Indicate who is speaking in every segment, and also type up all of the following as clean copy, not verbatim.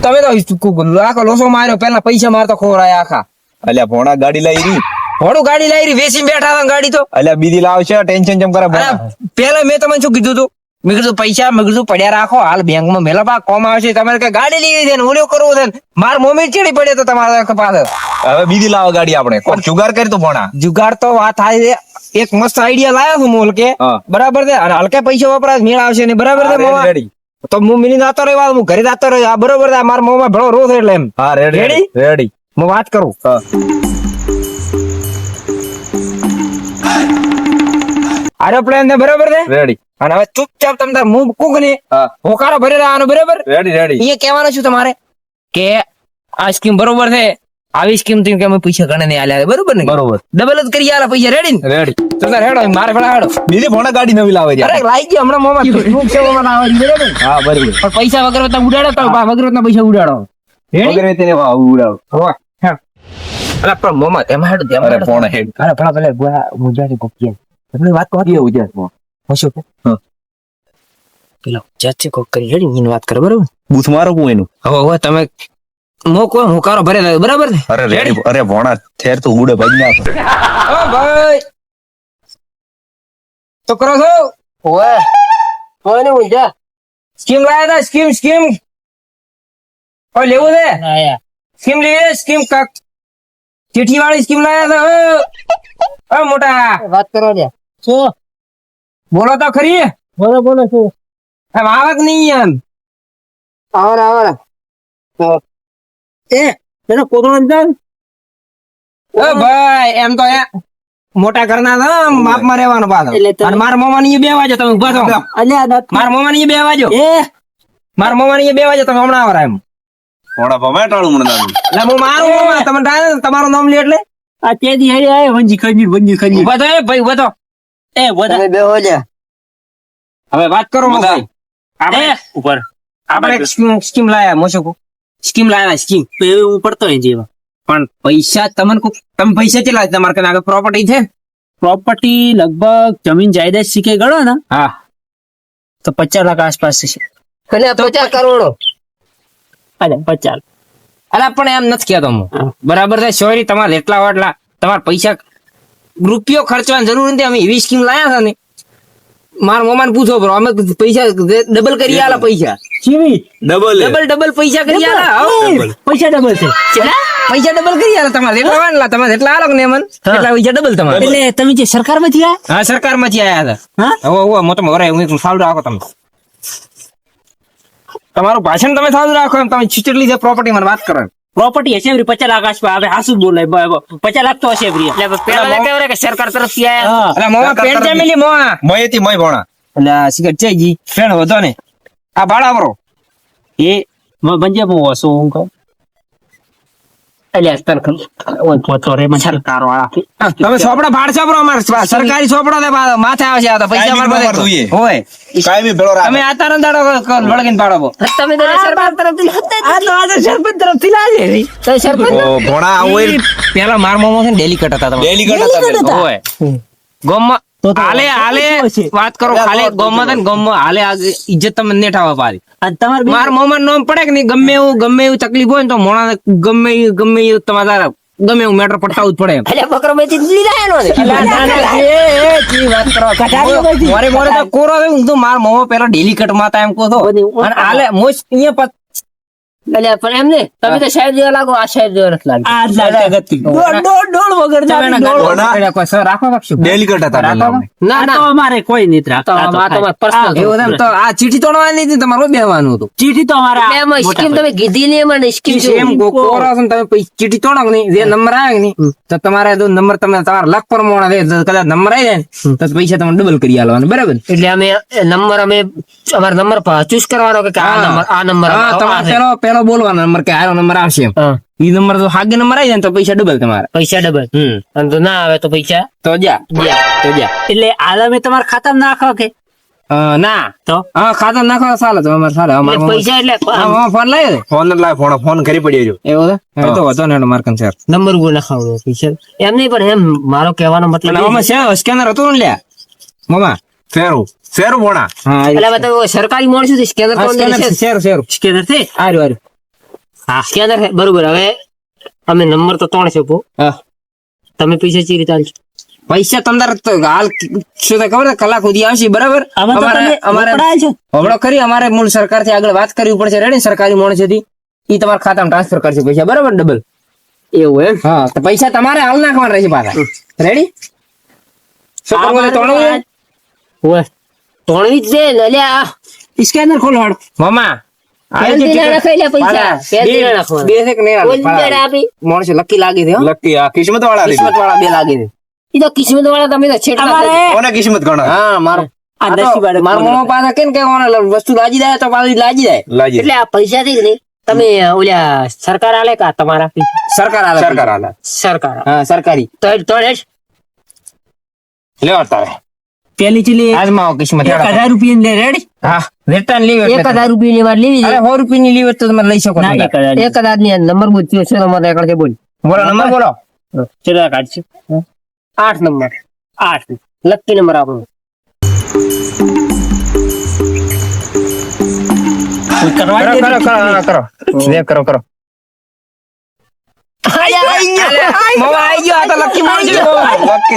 Speaker 1: તમે તો આખો લોસો માર્યો, પેલા પૈસા મારતો ખોરાય આખા.
Speaker 2: અલ્યા ભોણા ગાડી લઈ રહી,
Speaker 1: ઘોડું ગાડી લઈ રહી, વેચીને બેઠા હતા ગાડી તો.
Speaker 2: અલ્યા બીજી લાવશે, ટેન્શન જેમ કરે.
Speaker 1: પેલા મેં તમને શું કીધું તું? મેં કીધું પૈસા મેં કીધું પડ્યા રાખો, હાલ બેંકમાં મેલા કોમ આવશે, તમારે કઈ ગાડી લેવી છે ને ઓલું કરવું છે. માર મમ્મી ચીડી પડે તો તમારા પાસે
Speaker 2: હવે બીજી લાવો ગાડી. આપણે કોણ જુગાર કરી તું ભોણા?
Speaker 1: જુગાડ તો વાત થાય છે. એક મસ્ત આઈડિયા લાવ્યો છું મોલ કે બરાબર છે, અને હલકે પૈસા વપરાશ મેળ આવશે ને બરાબર છે મોમાં. તો હું મિલી જાતો રહેવા, હું ઘરે જાતો રહ્યો. આ બરોબર છે, મારા મોમાં ભળો રોજ એટલે એમ.
Speaker 2: હા રેડી રેડી.
Speaker 1: હું વાત કરું. એરોપ્લેન ને બરાબર છે
Speaker 2: રેડી.
Speaker 1: અને હવે ચૂપચાપ તમે તાર મું કુક ને હોકારો ભરી રહેવાનો બરાબર.
Speaker 2: Ready ready.
Speaker 1: એ કહેવાનું છું તમારે કે આ સ્કીમ બરોબર છે, આવી સ્કીમ થી કે અમે પૈસા ગણે નહીં આલ્યા બરોબર ને?
Speaker 2: બરોબર.
Speaker 1: ડબલ જ કરી આલા પૈસા. રેડી ને?
Speaker 2: રેડી.
Speaker 1: તો તાર હેડો મારે ભલા હેડો.
Speaker 2: બીજી ભોણા ગાડી નવી લાવે છે.
Speaker 1: અરે લાઈ ગયો હમણાં મોમાં શું છે મોમાં લાવે છે બરાબર.
Speaker 2: હા બરોબર.
Speaker 1: પણ પૈસા વગર તો ઉડાડો, તો વગર ના પૈસા ઉડાડો.
Speaker 2: વગર તેને ઉડાડો.
Speaker 1: હો હેડ. અરે પણ મોમાં તેમાં હેડ દે.
Speaker 2: અરે ભોણા હેડ.
Speaker 1: અરે ભલા ભલે મુજારી કોકી તમને વાત કહો કે ઉજાર મો હશો કે હા પેલો ચાચી કોક કરી રેડી ની વાત કરે બરાબર.
Speaker 2: બૂથ મારો હું એનું.
Speaker 1: હવે તમે મોકો હુકારો ભરે લાવ્યો બરાબર ને?
Speaker 2: અરે રેડી. અરે ભોણા થેર તો ઉડે ભાઈ નાખો.
Speaker 1: ઓ ભાઈ તો કરો છો? ઓએ કોને ઉજા સ્કીમ લાયા તા? સ્કીમ ઓ લેવું છે? આયા સ્કીમ લેવી? સ્કીમ કાક ચીઠી વાળી સ્કીમ લાયા તા. ઓ મોટા વાત કરો દે. શું બોલો તો ખરી? બોલો શું એમ આવક નહીં એમ? આવર એ પેલો કોદળો અંદાજ. ઓ ભાઈ એમ તો મોટા ઘરના હતા, માપમાં રહેવાનો પાછો. અને મારા મોમાં ની બે વાજો તમે ઉભા થો. મારા મોમાં ની બે વાજો. મારા મોમાં ની બે વાજો તમે હમણાં આવરા એમ.
Speaker 2: ભોણા ભમે ટાળું મને દાદુ.
Speaker 1: એટલે હું મારું મોમાં તમે તમારું નામ લે એટલે આ તેદી હેડી આય વંજી ખંજી ઉભા થો. એ ભાઈ ઉભા થો. એ બધા બે હો જા. હવે વાત કરો ભાઈ. આપણે ઉપર આપણે સ્કીમ લાયા મોશો સ્કીમ લાયા સ્કીમ તો એ ઉપડતો હોય જેવા. પણ પૈસા તમને તમે પૈસા કેટલા તમારે કને આગળ પ્રોપર્ટી છે? પ્રોપર્ટી લગભગ જમીન જાયદાદ શીખે ગણો ને હા તો 50 લાખ આસપાસ છે. એટલે 50 કરોડો. અરે 50. અરે પણ એમ નથી કહેતો હું બરાબર છે. સોરી તમારે એટલા વાટલા તમારે પૈસા રૂપિયો ખર્ચવાની જરૂર નથી. અમે એવી સ્કીમ લાયા હતા ને મારા મમ્મા ને પૂછો બરો અમે પૈસા ડબલ કરી આલા. પૈસા ડબલ પૈસા કરી આલા. પૈસા ડબલ છે. પૈસા ડબલ કરી આલા તમારે એટલા વાળલા તમારે એટલા આલો ને મન એટલા પૈસા ડબલ તમારે. એટલે તમે જે સરકાર માંથી આયા? હા સરકાર માંથી આયા હતા. હવે મોટો વરાય હું સાવ રાખો તમે તમારું ભાષણ તમે સાવ રાખો એમ. તમે ચીટલી છે પ્રોપર્ટી મને વાત કરો. પ્રોપર્ટી હશે 50 લાખ આસપાસ. હવે હાસુ બોલાય 50 લાખ તો હશે. એટલે પેલા કેવરે કે સરકાર તરફથી આયા. એટલે મોમાં પેન જમેલી મોમાં
Speaker 2: મોયેથી મોય ભોણા.
Speaker 1: એટલે સિગરેટ છે જી ફેણ વધો ને આ ભાડા બરો એ બંજે બહુ હસો હું કહું. એટલે તમે સોપડા ભાડશો બરો અમાર સરકારી સોપડા માથે આવે છે. આ તો પૈસા માર હોય
Speaker 2: કાયમી ભેળો રાખ.
Speaker 1: તમે આતાર દાડો વળગીને પાડો. તમે તો સરકાર તરફથી આ તો આ સરપંચ તરફથી લાગે તો સરપંચ
Speaker 2: ભોણા હોય.
Speaker 1: પેલા માર મોમો છે ને ડેલિકેટ હતા. તમે
Speaker 2: ડેલિકેટ હતા
Speaker 1: હોય ગોમમાં હાલે વાત કરો. ખાલે ગોમમાં ને ગોમમાં હાલે ઇજ્જત તમે નેઠાવા પારી. માર મોમાં નામ પડે કે નહીં ગમે એવું તકલીફ હોય ને તો મોણા ગમે એવું તમારા ગમે એવું મેટર પટાવવું જ પડે. એટલે બકરો બેચી લીધા મોરે તો કોરો હું તો માર મોમાં પેલા ડેલિકેટ માં હતા એમ કહો છો. અને હાલે મોસ અહીંયા એટલે પણ એમ ને તમે તો શહેર જેવા લાગો. આ શહેર જેવા નથી લાગે. રાખો
Speaker 2: ડેલિકેટ હતા.
Speaker 1: ના અમારે કોઈ નહીં રાખતો. આ ચીઠી તોડવાની નથી તમારે બેહવાનું હતું. ચીઠી તો અમારે સ્કીમ તમે કીધી નહીં મને સ્કીમ તમે ચીઠી તોડો નહીં જે નંબર આવે નહીં તો તમારે નંબર તમે તમારા લક પ્રમાણે કદાચ નંબર આવી જાય ને તો પૈસા તમે ડબલ કરી આલવાના બરાબર. એટલે અમે નંબર અમારા નંબર ચૂઝ કરવાનો કે આ નંબર તમારે પેલો બોલવાનો નંબર કે આરો નંબર આવશે એમ. ઈ નંબર તો હાગે નંબર આવી જાય તો પૈસા ડબલ તમારા. પૈસા ડબલ અને તો ના આવે તો પૈસા તો જા. એટલે આલમે તમારા ખાતામાં નાખો કે ના તો હા ખાતા નાખો ચાલે તો અમારે ચાલે. પૈસા એટલે ફોન લાવ્યો
Speaker 2: ફોન કરી પડ્યો
Speaker 1: એવું તો હતો ને માર્કન સર નંબર ઉપર લખાવો પૈસા એમ નહીં પણ એમ મારો કહેવાનો મતલબ સ્કેનર હતું ને લ્યા મામા
Speaker 2: શેરું ભોણા.
Speaker 1: હા એટલે સરકારી માણસ સ્કેનર સ્કેનર છે. આર્યું હા.
Speaker 3: સ્કેનર છે બરોબર. હવે અમે નંબર તો 3 છે પો.
Speaker 1: હા.
Speaker 3: તમે પૈસા ચી રીતે આલશો?
Speaker 1: પૈસા તંદર તો હાલ શું થાય ખબર છે? કલાક સુધી આવશે બરાબર. હમણાં ખરી અમારે મૂળ સરકાર થી આગળ વાત કરવી પડશે. રેડી સરકારી માણસ હતી ઈ તમારા ખાતામાં ટ્રાન્સફર કરશે પૈસા બરાબર ડબલ.
Speaker 3: એવું એમ?
Speaker 1: હા તો પૈસા તમારે હાલ નાખવાના રહેશે પાછા. રેડી શું કરવું છે? તોડવું છે?
Speaker 3: ઓય 3 જ છે ને અલ્યા.
Speaker 1: સ્કેનર ખોલો હાડ મામા
Speaker 3: પહેલથી ના નાખાય લે પૈસા. પહેલથી ના નાખવાના.
Speaker 1: બે છે કે નહીં
Speaker 3: કોઈ જગ્યાએ આપી.
Speaker 1: માણસ લકી લાગી છે હો.
Speaker 2: લકી આ કિસ્મત વાળા
Speaker 1: કિસ્મત વાળા બે લાગી છે.
Speaker 3: ઈ તો કિસ્મત વાળા તમે તો છેટલા થઈ.
Speaker 2: કોને કિસ્મત ગણા
Speaker 1: હા મારો
Speaker 3: આ નસીબ
Speaker 1: મારા મામા પાસે કેમ કે વસ્તુ લાજી જાય તો પાછી લાજી જાય.
Speaker 2: લાજી
Speaker 3: એટલે આ પૈસા થી ને તમે ઓલા સરકાર આલે કા તમારા
Speaker 1: સરકાર આલે
Speaker 2: સરકાર આલા
Speaker 3: સરકાર
Speaker 1: હા સરકારી
Speaker 3: તો હેડ
Speaker 2: લેવા તારે
Speaker 1: પેલી ચીલી આજમાવો કિસ્મત
Speaker 3: 1000 રૂપિયા લે રેડી.
Speaker 1: હા રિટર્ન લીવ
Speaker 3: 1000 રૂપિયા ની વાર લેવી
Speaker 1: અરે 100 રૂપિયાની લીવ તો તમે લઈ શકો છો.
Speaker 3: 1000 ની નંબર બોલ્યો છે તમારે એકડ કે બોલ.
Speaker 1: બોલો નંબર બોલો.
Speaker 3: ચેડા કાઢશે 8 નંબર 8 લકી નંબર આપણો.
Speaker 1: કરો કરો મામા આઈ ગયો આ તો લકી મોણ છે.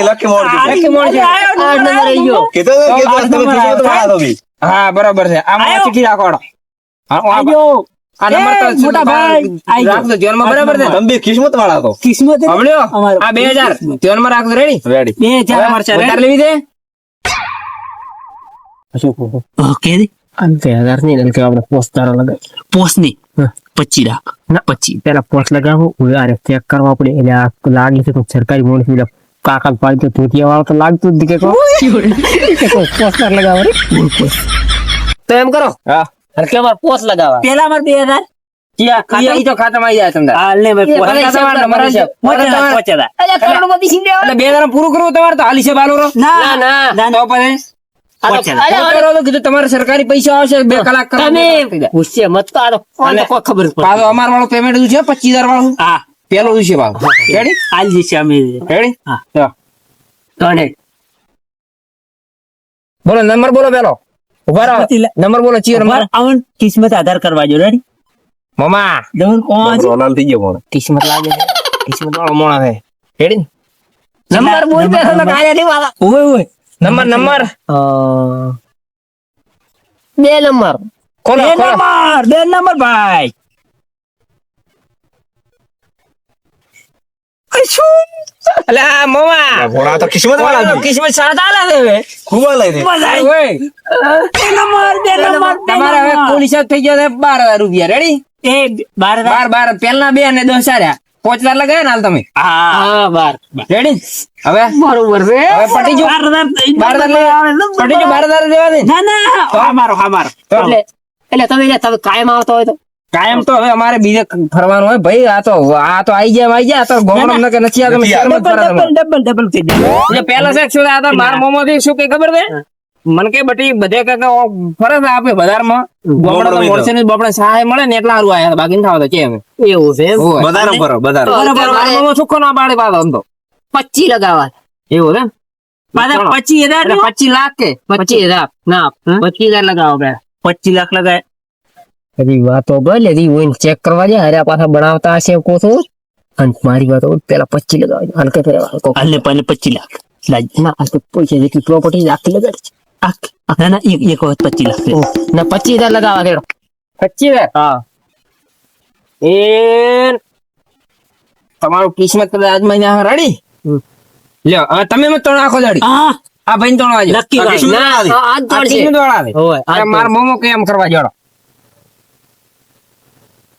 Speaker 2: લકી મોડ
Speaker 1: લકી મોણ છે.
Speaker 3: 8 નંબર આવી ગયો.
Speaker 2: કીધો તમે કિસ્મત વાળા તો બી
Speaker 1: હા બરાબર છે આમાં ચીઠી રાખો. આ નંબર તો મોટા ભાઈ રાખજો ધ્યાનમાં બરાબર છે.
Speaker 2: તમે બી કિસ્મત વાળા તો
Speaker 3: કિસ્મત
Speaker 1: હમણ્યો આ 2000 ધ્યાનમાં રાખજો. રેડી
Speaker 2: રેડી
Speaker 3: 2000 મારશે
Speaker 1: વધારે લેવી દે.
Speaker 3: ઓકે આમ 1000 ની નલ કે આપણે પોસ્ટ તારા લગાવ પોસ્ટ ની 25 લાખ ના 25 પેલા પોસ્ટ લગાવો અરે ચેક કરવા પડે એટલે આ લાગે છે તો સરકારી મોણસ એટલે કાકા પાડી તો ધોતિયા વાળો તો લાગતું જ કે કો પોસ્ટ લગાવો રે તો એમ કરો.
Speaker 1: હા
Speaker 3: અરે કે માર પોસ્ટ લગાવવા પેલા માર 2000
Speaker 1: કિયા ખાતા ઈ તો ખાતામાં આવી જાય તમને.
Speaker 3: હાલ ને ભાઈ પોસ્ટ
Speaker 1: ખાતામાં નંબર છે.
Speaker 3: પહોંચેદા અલ્યા કરોડપતિ સિંહ
Speaker 1: એટલે 2000 પૂરું કરવું તમારે તો હાલી છે બાલો રો.
Speaker 3: ના ના
Speaker 1: તો પછી કીધું તમારે સરકારી પૈસા આવશે 2 કલાક
Speaker 3: તમે પૂછે મત તો આ તો કોઈ ખબર જ
Speaker 1: પાછો અમાર વાળું પેમેન્ટ છે 25000 વાળું.
Speaker 3: હા
Speaker 1: પેલો છે પાછો. રેડી
Speaker 3: આલ જશે અમે
Speaker 1: રેડી
Speaker 3: હા
Speaker 1: ચાલો
Speaker 3: તને
Speaker 1: બોલો નંબર બોલો પેલો ઉભા રહો નંબર બોલો ચિયર નંબર
Speaker 3: આવન કિસ્મત આધાર કરવા જો રેડી
Speaker 1: મામા
Speaker 3: દઉં કોણ
Speaker 2: રોલાલ થઈ ગયો મોણ
Speaker 1: કિસ્મત લાગે છે કિસ્મત વાળો મોણા છે. રેડી
Speaker 3: નંબર બોલ બે ગાયા ની વાળા ઓય ઓય
Speaker 1: નંબર
Speaker 3: 2 નંબર
Speaker 1: ખોલો ખોલો.
Speaker 3: 2 નંબર ભાઈ
Speaker 1: અલા મામા
Speaker 2: ભોળા તો કિસ્મત વાળા બી
Speaker 1: કિસ્મત સાદા લાગે હવે
Speaker 2: ખૂબ લઈ દે
Speaker 1: ઓય તમારે હવે કુલ હિસાબ થઈ ગયો છે 12000 રૂપિયા. રેડી
Speaker 3: એ 12
Speaker 1: 12 પેલા 2 અને 10 આર્યા 5000 લગાયા ને હાલ તમે.
Speaker 3: હા 12
Speaker 1: રેડી હવે
Speaker 3: બરોબર છે
Speaker 1: હવે પટી જો 12000 પટી જો 12000 દેવા દે.
Speaker 3: ના ના હા મારો
Speaker 1: તો
Speaker 3: એટલે તમે કાયમ આવતો હોય તો
Speaker 1: કાયમ તો હવે અમારે બીજે ફરવાનું હોય ભાઈ. આ તો આઈ જાય આ તો ગોમડમ ન કે નથી આ તમે શહેરમાં જ ફરા તમે.
Speaker 3: ડબલ થઈ જાય
Speaker 1: એટલે પેલા છે શું આ તો માર મોમો થી શું કે ખબર છે મન કે બટી બધે કે ફરે છે આપે બજારમાં ગોમડમ મોરસે ને બપડે સહાય મળે ને એટલા હારું આયા બાકી થાવ તો કેમ
Speaker 3: એવું છે એમ
Speaker 1: હોય.
Speaker 2: બધાનો કરો બધાનો
Speaker 1: બરાબર માર મોમો સુખો ના પાડે પાડો આમ તો
Speaker 3: 25 લગાવવા
Speaker 1: એવું છે
Speaker 3: પાછા 25000
Speaker 1: 25 લાખ કે
Speaker 3: 25000 ના 25000 લગાવો બે 25 લાખ લગાય હજી વાતો બોલે રી ઓઈન ચેક કરવા દે હરે પાછા બનાવતા હશે કોસો અને મારી વાતો પેલા 25 લગાવજો અને કે પેલા હાલને પહેલે 25 લાખ લાજ ના આ તો પૈસા જેટલી પ્રોપર્ટી આખી લગાડી ના ના એક વખત 25 લાખ ના 25000 લગાવવા કેડો
Speaker 1: 25000
Speaker 3: હા
Speaker 1: એ તમારું કિસ્મત કદાચ આજ મહિના રેડી લ્યો હવે તમે મત તો નાખો દાડી
Speaker 3: હા
Speaker 1: આ ભાઈ તો નાખજો
Speaker 3: નક્કી ભાઈ ના આજ
Speaker 1: આ
Speaker 3: તોડશે
Speaker 1: કિસ્મત વાળા છે
Speaker 3: ઓય
Speaker 1: આ માર મોમો કેમ કરવા જોડો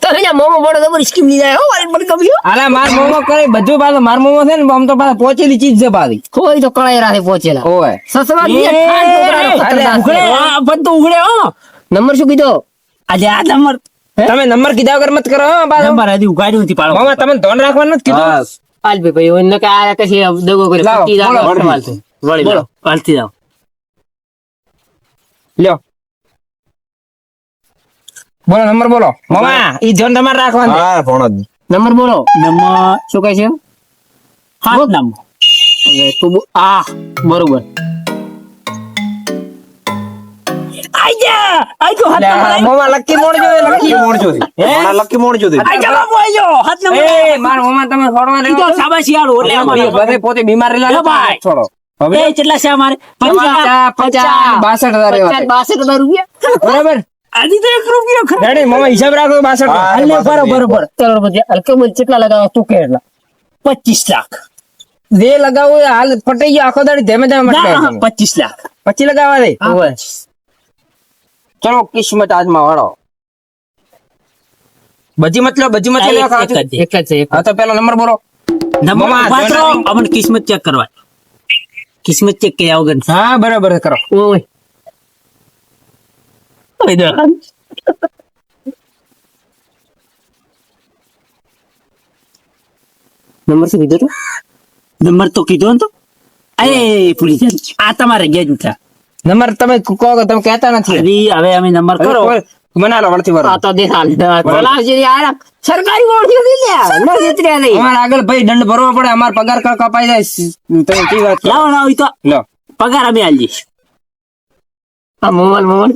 Speaker 3: તો હે મોમો બોડો તો સ્કીમ ની જાય હો વાલી પણ કમ્યો
Speaker 1: આલા માર મોમો કરે બધું પાછો માર મોમો છે ને આમ તો પાછા પહોંચેલી ચીજ છે પાછી
Speaker 3: કોઈ તો કળાઈ રાહે પહોંચેલા
Speaker 1: ઓય
Speaker 3: સસરા ની ઉઘડે પણ તો ઉઘડે હો નંબર શું કીધો આજે આ નંબર
Speaker 1: તમે નંબર કીધા વગર મત કરો હો પાછો
Speaker 3: નંબર હજી ઉઘાડ્યું નથી પાડો
Speaker 1: મામા તમે ધોન રાખવાનું નથી કીધું
Speaker 2: બસ
Speaker 3: હાલ ભાઈ ઓને કે આ કશી દગો કરે
Speaker 1: લાવો,
Speaker 3: 25000
Speaker 1: બોલો.
Speaker 3: વળી બોલો હાલતી જાઓ
Speaker 1: લ્યો બોલો નંબર બોલો મામા ઈ ધોન તમારે રાખવાનું છે.
Speaker 2: હા ભોણો જ.
Speaker 3: નંબર બોલો નંબર શું કહે છે હા નંબર હવે તું આ બરોબર
Speaker 1: આઈ જા આઈ જો હાથ નંબર આઈ
Speaker 2: મોમાં લકી મોણ જો લકી મોણ જો મોણા લકી મોણ જો
Speaker 1: આઈ જા બાબુ આઈ જો હાથ નંબર
Speaker 3: એ માર મોમાં તમે છોડવા
Speaker 1: ઈ તો શાબાશી આલો એટલે અમારે
Speaker 3: બધે પોતે બીમાર
Speaker 1: એ
Speaker 3: રહેલા
Speaker 1: ભાઈ.
Speaker 3: છોડો
Speaker 1: એ કેટલા છે અમારે
Speaker 3: 50 62,000 રૂપિયા બરાબર
Speaker 1: આજી તો 1 રૂપિયો ખર્ચ
Speaker 3: રેડી મોમાં હિસાબ રાખો 62
Speaker 2: હા.
Speaker 1: હાલે બરોબર
Speaker 3: ચાલો પછી હલકે બોલ કેટલા લગાવો તું કે એટલા
Speaker 1: 25 લાખ
Speaker 3: જે લગાવો એ હાલ પટાઈ ગયો આખો દાડી ધેમે ધેમે
Speaker 1: ના,
Speaker 3: મટકાય
Speaker 1: 25 લાખ
Speaker 3: 25 લગાવવા દે
Speaker 1: ઓવે.
Speaker 3: ચલો કિસ્મત આજમાં વાળો બજી મત લો બજી મત લો
Speaker 1: એક જ છે.
Speaker 3: એક જ છે હા તો પેલો નંબર બોલો
Speaker 1: નંબર
Speaker 3: મામા,
Speaker 1: વાંચો,
Speaker 3: જોનારી.
Speaker 1: અમને કિસ્મત ચેક કરવા કિસ્મત ચેક કર્યા વગર
Speaker 3: હા બરાબર કરો
Speaker 1: ઓય ઓય દો
Speaker 3: નંબર શું કીધું તું
Speaker 1: નંબર તો કીધો ને તો એ ભૂલી જાય આ તમારે ગેજ થા
Speaker 3: નંબર તમે કહો કે તમે કહેતા નથી
Speaker 1: હવે અમે નંબર કરો
Speaker 3: મના લો વળતી વાર
Speaker 1: આ તો દેખાલ તલાવજી આ સરકારી ઓળખી દીધા ન જીત્યા નહીં
Speaker 3: અમારે આગળ ભાઈ દંડ ભરવો પડે અમાર પગાર કપાઈ જાય તમે કેવી વાત કરો?
Speaker 1: લાવો લાવો ઈ તો
Speaker 3: લો
Speaker 1: પગાર અમે આલી દઈશું આ મોબાઈલ મોબાઈલ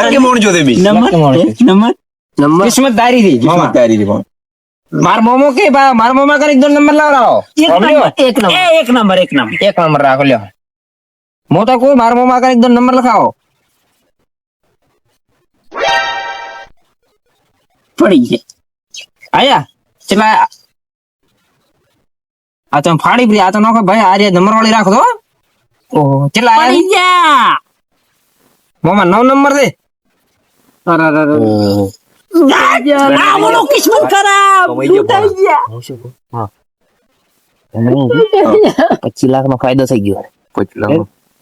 Speaker 2: લકી મોણ જો બી
Speaker 1: નંબર નંબર
Speaker 3: નંબર કિસ્મત દારી થી મામા
Speaker 2: તારી દી પણ
Speaker 3: માર મોમો કે માર મોમા કરી દો નંબર લાવો
Speaker 1: એક નંબર એક નંબર એક નંબર એક નંબર
Speaker 3: એક નંબર રાખો લ્યો મો તો કોઈ માર મોમા કરી દો નંબર લખાવો
Speaker 1: પડી જાય
Speaker 3: આયા ચલા આ તો ફાડી પડી આ તો નોખો ભાઈ આ રે નંબર વાળી રાખો તો ઓહો ચલા આયા
Speaker 1: પડી જા
Speaker 3: મોમા 9 નંબર દે
Speaker 1: આ બોલો કિસ્મત ખરાબ લૂંટાઈ ગયા
Speaker 3: 25 લાખ નો ફાયદો થઈ ગયો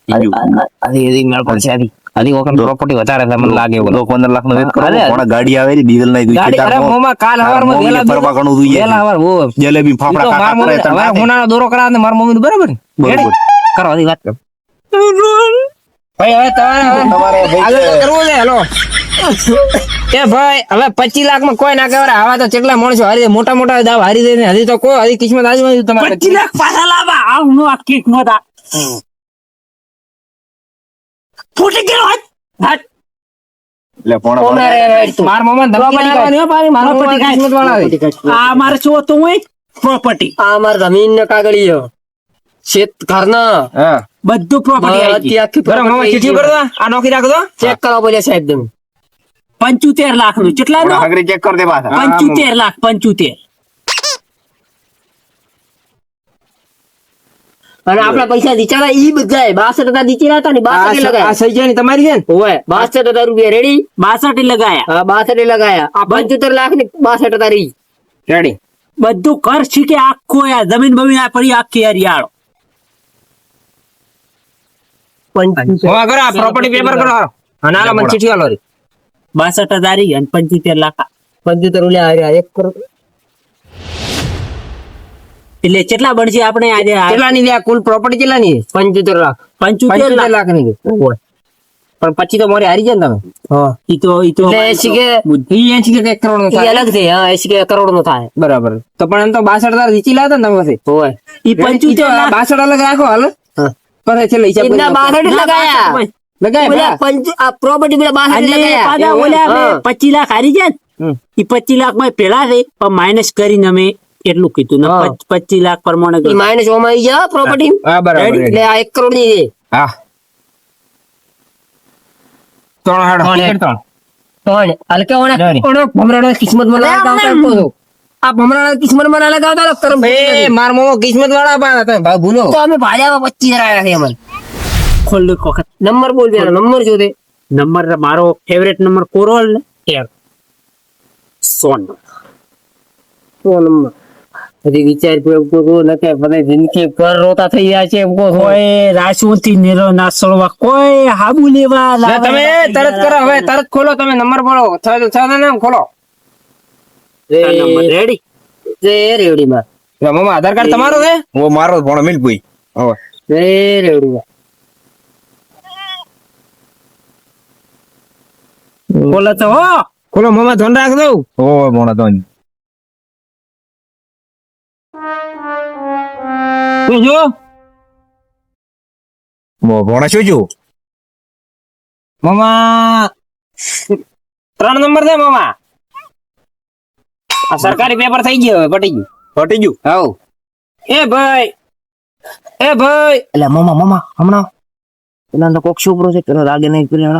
Speaker 3: આધી મેળ પડશે આધી વખત પ્રોપર્ટી વધારે છે મને લાગે એવું
Speaker 2: 15 લાખ નો વેચ કરો
Speaker 3: અરે,
Speaker 2: કોણ ગાડી આવે રી ડીઝલ નહીં
Speaker 3: ગાડી અરે મોમાં કાલ હવારમાં વેલા
Speaker 2: ફરવા ઘણું જોઈએ
Speaker 3: વેલા હવાર ઓ
Speaker 2: જલેબી ફાફડા
Speaker 3: માર
Speaker 2: કાકા કરે
Speaker 3: મમ્મી હવે હોનાનો દોરો કરાવે માર મમ્મી બરાબર ને?
Speaker 2: બરોબર.
Speaker 3: રેડી? કરો આધી વાત કરો ભાઈ હવે તમારે આગળ તો કરવું છે હેલો એ ભાઈ હવે 25 લાખ માં કોઈ ના કહેવાય આવા તો કેટલા માણસો હારી જાય, મોટા મોટા દાવ હારી દે ને હજી તો કોઈ હજી કિસ્મત આજુ તમારે
Speaker 1: 25 લાખ પાછા લાવવા આવ નો આ કેક નોતા ફૂટી ગયો હાથ હાથ
Speaker 2: એટલે પોણા
Speaker 3: માર મમ્મી ધમકી આપવાની હો પાછી, મારો
Speaker 1: Property
Speaker 3: મોટા કિસ્મત વાળા છે.
Speaker 1: આ મારે શું હતું હોય પ્રોપર્ટી
Speaker 3: આ માર જમીન ને કાગળીઓ શેત ઘરના હા
Speaker 1: બધું પ્રોપર્ટી આવી ગઈ
Speaker 3: બરાબર મામા ચીઠી કરી દો આ નોખી રાખો તો ચેક કરો બોલે સાહેબ તમે
Speaker 1: 75 લાખ નું કેટલા નું
Speaker 2: હગરી ચેક કર દે પાછા
Speaker 1: 75 લાખ 75
Speaker 3: અને આપણા પૈસા દીચારા ઈ બધા 62,000 દીચેલા હતા ને 62 લગાયા આ સહી જાની તમારી છે ને ઓય 62,000 રૂપિયા રેડી
Speaker 1: 62 લગાયા
Speaker 3: હા 62 લગાયા આ 75 લાખ ને 62,000 રહી રેડી
Speaker 1: બધું કર શીખે આખો આ જમીન બમીન આ પડી આખી હરિયાળો
Speaker 3: હોવા કરો આ પ્રોપર્ટી પેપર કરો અને આલો મને ચીઠી આલો રી
Speaker 1: 62,000 અને 75 લાખ
Speaker 3: 75 ઉલ્યા આર્યા 1 કરોડ
Speaker 1: એટલે કેટલા બનશે આપણે આજે
Speaker 3: કેટલાની છે આ કુલ પ્રોપર્ટી કેટલાની છે 75 લાખ
Speaker 1: 75 લાખ
Speaker 3: લાખની છે ઓય પણ પછી તો મોરે હારી જાય ને તમે હા
Speaker 1: ઈ તો
Speaker 3: એટલે 80 કે 1 કરોડ નો થાય અલગ છે હા 80 કે કરોડ નો થાય બરાબર તો પણ એમ તો 62,000 દીચી લાતા ને તમે ઓય
Speaker 1: ઈ 75 લાખ
Speaker 3: 62 અલગ રાખો હાલ પણ છે હિસાબ
Speaker 4: ઇतना 62 लगाया
Speaker 3: લગાય
Speaker 4: आ प्रॉपर्टी में 62
Speaker 1: એટલે
Speaker 4: लगाया
Speaker 1: પાછા ઓલા અમે 25 લાખ હારી જાય ને, ઈ 25 લાખ માં પેલા છે પણ માઇનસ કરીને અમે એટલું કીધું ને
Speaker 3: હા.
Speaker 1: 25 લાખ પ્રમાણે
Speaker 4: ये माइनस ओमा आई जा प्रॉपर्टी
Speaker 3: હા બરાબર
Speaker 4: એટલે આ 1 કરોડ ની છે
Speaker 3: હા ત્રણ હાડો ત્રણ
Speaker 4: કોણ હલકે ઓણે
Speaker 3: જારી.
Speaker 4: ઓણો ભમરાનો કિસ્મત માં લગાવતા તો આ ભમરાનો કિસ્મત માં ના લગાવતા તો કરમ
Speaker 3: એ માર મોમો કિસ્મત વાળા પાના તમે ભાઈ ભૂલો
Speaker 4: તો અમે ભાડ્યા 25 રહ્યા છે અમને
Speaker 1: ખોલ દે વખત
Speaker 4: નંબર બોલ પેલા નંબર જો દે
Speaker 1: નંબર મારો ફેવરેટ નંબર કોરોલ ને એર સોન
Speaker 4: તો નંબર હજી વિચાર કોઈ નકે બધા જિંદગી પર રોતા થઈ ગયા છે એમ કો
Speaker 1: કોઈ રાસુથી નીરો નાસળવા કોઈ હાબુ લેવા
Speaker 3: લે તમે તરત કરો હવે તરત ખોલો તમે નંબર બોલો છ નામ ખોલો
Speaker 1: નંબર રેડી
Speaker 4: રે રેવડી માં
Speaker 3: મોમો આધાર કાર્ડ તમારો છે
Speaker 2: ઓ મારો ભણો મિલ ભાઈ હવે
Speaker 4: રે રેવડી માં
Speaker 1: બોલો તો હો
Speaker 3: ખોલો મોમો ધોન રાખ દઉં
Speaker 2: ઓ ભણો તો
Speaker 3: તું જો
Speaker 2: ભોણા શું છું
Speaker 1: મામા 3 નંબર છે મામા. આ સરકારી પેપર થઈ ગયો હવે પટી ગયું.
Speaker 2: પટી ગયું
Speaker 1: હાઉ. એ ભાઈ
Speaker 3: એટલે મામા હમણાં પેલા કોક છોકરો છે પેલો રાગે નહીં કર્યો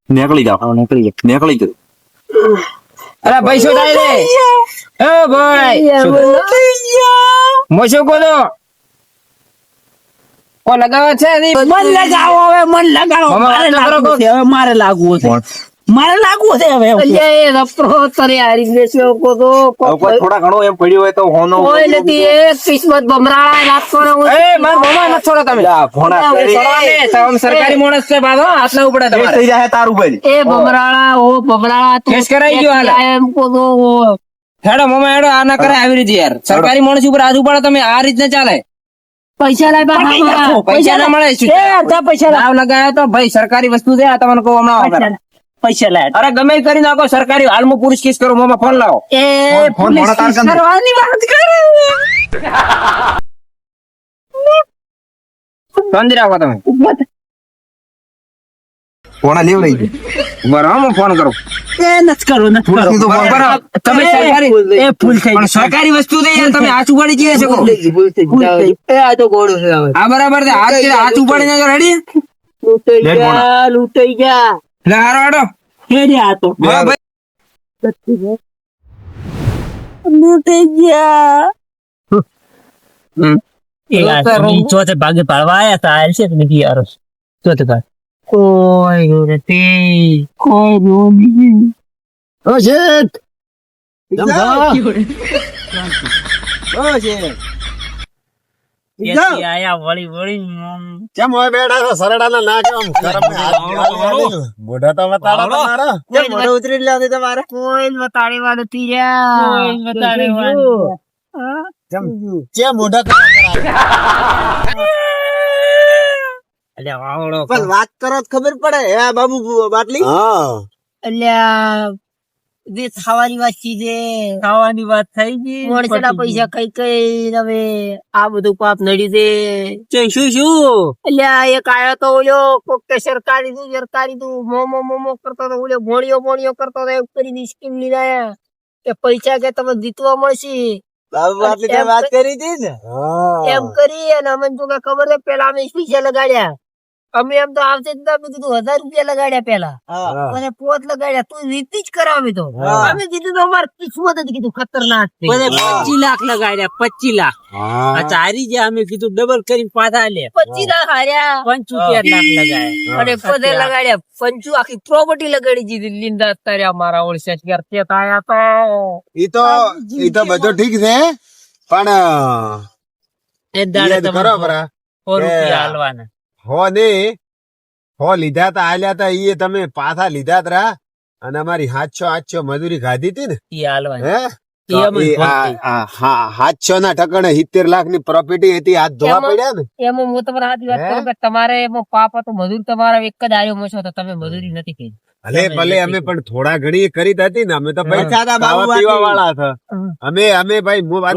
Speaker 2: નીકળી જાવ નીકળી ગયો
Speaker 1: અરે ભાઈ શું થાય રે? એ ભાઈ મોશો કોનો કો લગાવે છે ની?
Speaker 3: મન લગાવો હવે મન લગાવો
Speaker 1: મામા,
Speaker 3: મારે
Speaker 1: વાત તો કરો.
Speaker 3: લાગવું છે હવે મારે લાગવું છે મારે લાગવું છે હવે એ રપરો તરે હારી દેશો કો તો
Speaker 2: હવે કોઈ થોડા ઘણો એમ પડ્યું હોય તો હોનો
Speaker 3: કોઈ નથી એક કિસ્મત બમરાળા રાખતો ને
Speaker 1: એ માર મામા ન છોડો તમે.
Speaker 2: લા, ભોણા કરી.
Speaker 1: છોડો ને, તમે સરકારી માણસ છે બાધો હાથ ના ઉપડે
Speaker 2: એ
Speaker 1: તમારે.
Speaker 2: થઈ જાય તારું ભાઈ
Speaker 3: એ બમરાળા ઓ બમરાળા તું
Speaker 1: કેસ કરાઈ ગયો હાલ.
Speaker 3: એમ કો તો
Speaker 1: હેડો મામા હેડો, આ ના કરે આવી રીતે યાર. સરકારી માણસ ઉપર હાથ ઉપાડો તમે, આ રીત ચાલે.
Speaker 3: પૈસા લાય
Speaker 1: પૈસા ના મળે શું?
Speaker 3: પૈસા
Speaker 1: નાવ લગાવ્યો તો ભાઈ સરકારી વસ્તુ છે આ તમને કહું હમણાં આવો.
Speaker 3: પૈસા લાય
Speaker 1: અરે ગમે એ કરી નાખો સરકારી. હાલમાં પુરુષ કેસ કરો મામા, ફોન લાવો.
Speaker 3: એ
Speaker 2: ફોન મોડા તાર કર.
Speaker 3: કરવાની વાત કરે
Speaker 1: શાંતિ રાખો તમે.
Speaker 2: ભોણા લેવ લઈ
Speaker 1: બરાબર હું ફોન કરું.
Speaker 3: એ નથી કરો નથી કરો
Speaker 2: તો ફોન કરો.
Speaker 1: બરાબર, તમે સરકારી
Speaker 3: એ ભૂલ થઈ
Speaker 1: પણ સરકારી વસ્તુ છે યાર, તમે હાથ ઉપાડી જઈએ શકો.
Speaker 3: એ આ તો ગોળો છે હવે
Speaker 1: આ બરાબર છે, હાથ ઉપાડી ને રેડી.
Speaker 3: લૂંટાઈ ગયા
Speaker 1: લે હારો હેડો.
Speaker 3: હેડે આ તો
Speaker 1: હા ભાઈ.
Speaker 3: લૂંટાઈ ગયા
Speaker 4: ચોથે ભાગે પાડવા આયા તા આयल છે કે નથી યાર ચોથે ભાગ
Speaker 3: કોઈ નથી કોઈ નથી ઓ શેઠ
Speaker 4: ત્યાંથી આયા વળી વળી
Speaker 2: કેમ હોય બેઠા છો સરડાના ના કેમ કરમ ને હાથ મોઢા તો બતાડો તમારા
Speaker 3: કેમ મોઢું ઉતરી લાવતી તમારે કોઈ બતાડી વાળું થી
Speaker 2: કેમ મોઢા
Speaker 4: એટલે વાવડો
Speaker 3: પણ વાત કરો તો ખબર પડે હે બાબુ બાટલી
Speaker 2: હા
Speaker 3: અલ્યા જે ખાવાની વાત છે
Speaker 4: ખાવાની વાત થઈ ગઈ
Speaker 3: મોણસેના પૈસા કઈ કઈ હવે આ બધું પાપ નડ્યું છે
Speaker 4: શું
Speaker 3: અલ્યા એક આયો તો ઓલ્યો કોક કે સરકારી તું મોમો કરતો તો ઓલ્યો ભોણિયો કરતો તો એવું કરીને સ્કીમ લીધા કે પૈસા કે તમે જીતવા મળશે
Speaker 2: બાબુ
Speaker 3: બાટલી
Speaker 2: વાત કરી હતી ને
Speaker 3: એમ કરી અને અમને તો કઈ ખબર છે પેલા અમે પૈસા લગાડ્યા અમે એમ તો આવશે જ ના, અમે કીધું 1000 રૂપિયા લગાડ્યા પેલા અને પોત લગાડ્યા તું રીતી જ કરાવી તો અમે કીધું તો અમારે કિસ્મત જ કીધું ખતરનાક છે.
Speaker 4: 25 લાખ લગાડ્યા 25 લાખ અચ્છા હારી ગયા અમે કીધું ડબલ કરીને પાછા લે
Speaker 3: 25 લાખ હાર્યા
Speaker 4: 75 લાખ લગાડ્યા
Speaker 3: અને પદે લગાડ્યા 25 આખી પ્રોપર્ટી લગાડી દીધી લીંદા અત્યારે અમારા ઓળશે કે આયા તો
Speaker 2: ઈ તો બધું ઠીક છે પણ
Speaker 4: એ દાડે
Speaker 2: યાદ
Speaker 4: તમારે
Speaker 2: કરો પરા
Speaker 4: 100 રૂપિયા હાલવાના
Speaker 2: હો લીધા તા આલ્યા તા ઈ તમે પાછા લીધા તા અને અમારી 700 મજૂરી ખાધી હતી ને
Speaker 4: ઈ હાલવાના
Speaker 2: હે
Speaker 4: ઈ અમને ફોન થઈ.
Speaker 2: 700 ના ઠકાણે 70 લાખ ની પ્રોપર્ટી હતી હાથ ધોવા પડ્યા ને
Speaker 3: એમાં હું તમારે હાથ વાત કરું કે તમારે એમાં પાપ હતો મજૂર તમારા એક જ આયો મશો તો તમે મજૂરી નથી કરી
Speaker 2: ભલે અમે પણ થોડા ઘણી કરી હતી ને અમે તો ભાઈ ખાવા પીવા વાળા હતા અમે ભાઈ હું વાત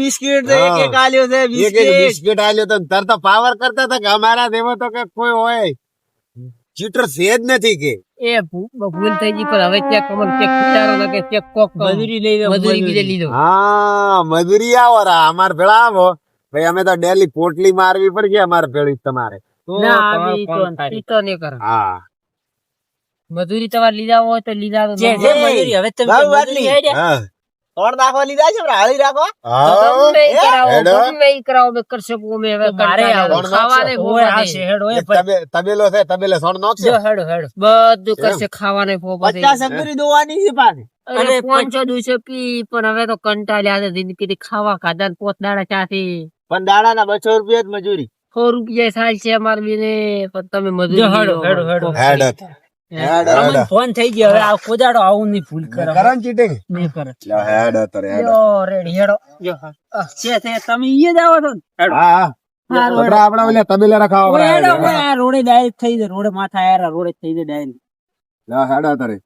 Speaker 3: બિસ્કિટ
Speaker 2: એક બિસ્કિટ આલ્યો તો તરત પાવર કરતા હતા કે અમારા જેવો તો કે કોઈ હોય ચીટર છે જ નથી કે
Speaker 3: એ ભૂલ થઈ ગઈ પણ હવે ચેક વિચારો ને કે ચેક કોક
Speaker 4: મજૂરી લઈ લો,
Speaker 3: મજૂરી બીજે
Speaker 4: મજૂરી.
Speaker 3: લીધો
Speaker 2: હા મજૂરી આવો અમાર ભેળા આવો ભાઈ અમે તો ડેલી પોટલી મારવી પડશે અમારે ભેળી તમારે
Speaker 4: તો
Speaker 3: ના
Speaker 4: તમારો
Speaker 3: ઈ
Speaker 4: ફોન થાય.
Speaker 3: તો નહીં કરે
Speaker 2: હા
Speaker 3: મજૂરી તમારે લીધા હોય તો લીધા તો
Speaker 4: જે
Speaker 3: ન
Speaker 4: જે
Speaker 3: મળે.
Speaker 4: મજૂરી હવે તમે
Speaker 3: બાબુ
Speaker 4: મજૂરી
Speaker 3: આટલી.
Speaker 4: આઈડિયા.
Speaker 2: હા
Speaker 3: તોડ નાખવા લીધા છે હાળી રાખો
Speaker 2: હા
Speaker 3: ગમે ઈ કરાવો
Speaker 2: હેડો.
Speaker 3: ગમે ઈ કરાવો મેં કરશે અમે હવે
Speaker 4: મારે
Speaker 3: કંટાળ્યા.
Speaker 2: આવો.
Speaker 3: ખાવાને
Speaker 4: ઓય
Speaker 3: ફોફા
Speaker 4: આવશે,
Speaker 3: દે.
Speaker 4: હેડો, એ
Speaker 2: એક તબેલો છે તબેલે સોણ નાખશે
Speaker 4: જો હેડો હેડો
Speaker 3: બધું કરશે ખાવાને ફોફા દે.
Speaker 2: દોવાની છે પાછી
Speaker 3: અરે
Speaker 4: અરે
Speaker 3: 500 200 પી પણ હવે તો કંટાળ્યા છે જિંદગીથી ખાવા ખાધા ને પોત દાડા ચાથી
Speaker 2: પણ દાડાના 200 રૂપિયા જ મજૂરી
Speaker 3: 100 રૂપિયા સાલ છે અમાર બેને પણ તમે
Speaker 4: જો
Speaker 3: મજૂરી
Speaker 4: હેડો
Speaker 3: લો.
Speaker 4: હેડો હેડો
Speaker 2: હેડ
Speaker 4: અમને ફોન થઈ ગયો હવે આ ખોજાડો આવું નહીં ભૂલ કરો
Speaker 2: કરન ચીટિંગ
Speaker 4: નહીં કરે
Speaker 2: હેડ તરે હેડ
Speaker 3: જો રેડી હેડો
Speaker 4: જો છે તમે ઈ જ આવો છો ને? હેડો.
Speaker 2: હા આપડા ઓલે તબેલે રખાવા
Speaker 4: ઓય હેડો ઓય આ રોડે ડાયરેક્ટ થઈ જાય રોડે માથા આયા રોડે થઈ જાય ડાયરેક્ટ
Speaker 2: હેડ તરે